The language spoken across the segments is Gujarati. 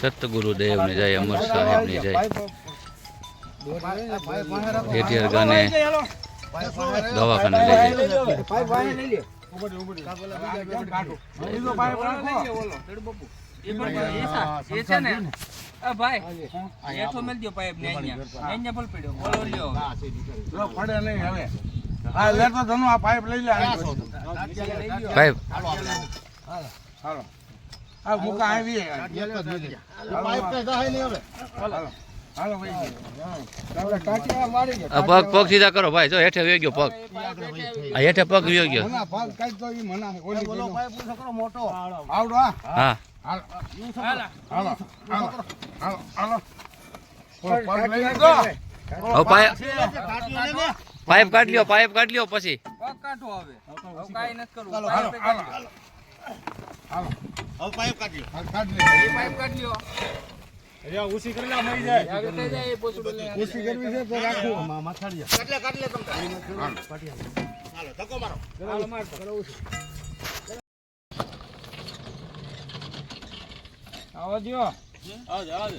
સતગુરુદેવ ને જય, અમર સાહેબ ની જય, હેઠિયાર ગાને દવાખાને લઈ પગ પગ સીધા કરો ભાઈ, જો હેઠે વી ગયો પગ, આ હેઠે પગ વી ગયો. હા પાઇપ કાઢ લ્યો, પાઇપ કાઢ લ્યો પછી ઉસી કરી લા મરી જાય ઉસી કરવી છે તો રાખો માથાડિયા કાટ લે તમ હાલો ધક્કો મારો હાલો માર કરો ઉસી આવો દિયો આવ આવ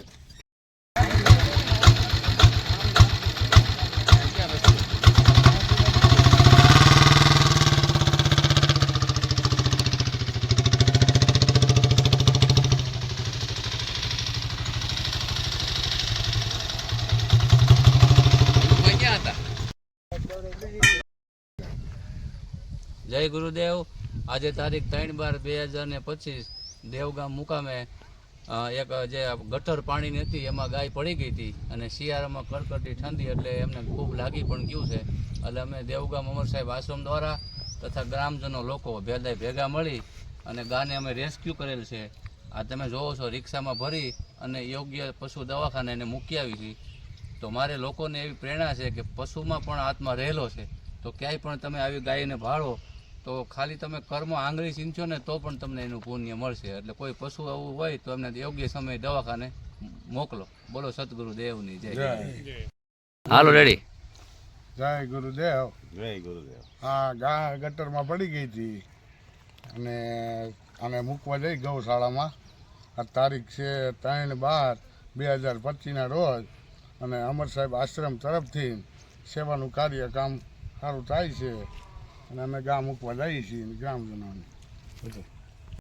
જય ગુરુદેવ. આજે તારીખ 3/12/2025 દેવગામ મુકામે એક જે ગટર પાણીની હતી એમાં ગાય પડી ગઈ હતી અને શિયાળામાં કડકડતી ઠંડી એટલે એમને ખૂબ લાગી પણ ગયું છે. એટલે અમે દેવગામ અમર સાહેબ આશ્રમ દ્વારા તથા ગ્રામજનો લોકો ભેગા મળી અને ગાને અમે રેસ્ક્યુ કરેલ છે. આ તમે જોવો છો, રિક્ષામાં ભરી અને યોગ્ય પશુ દવાખાને એને મૂકી આવી છે. તો મારે લોકોને એવી પ્રેરણા છે કે પશુમાં પણ આત્મા રહેલો છે. તો ક્યાંય પણ તમે આવી ગાયને ભાળો તો ખાલી તમે કર્મ આંગળી ચીંચો ને તો પણ તમને એનું પુણ્ય મળશે. એટલે કોઈ પશુ આવું હોય તો એમને યોગ્ય સમયે દવાખાને મોકલો. બોલો સતગુરુ દેવની જય. હાલો રેડી. જય ગુરુદેવ. જય ગુરુદેવ. હા, ગાય ગટરમાં પડી ગઈ હતી અને આને મૂકવા જઈ ગૌશાળામાં. આ તારીખ છે 3/12/2025 રોજ અને અમર સાહેબ આશ્રમ તરફથી સેવાનું કાર્ય કામ સારું થાય છે અને અમે ગા મૂકવા જઈએ છીએ ગ્રામજનોને બધું.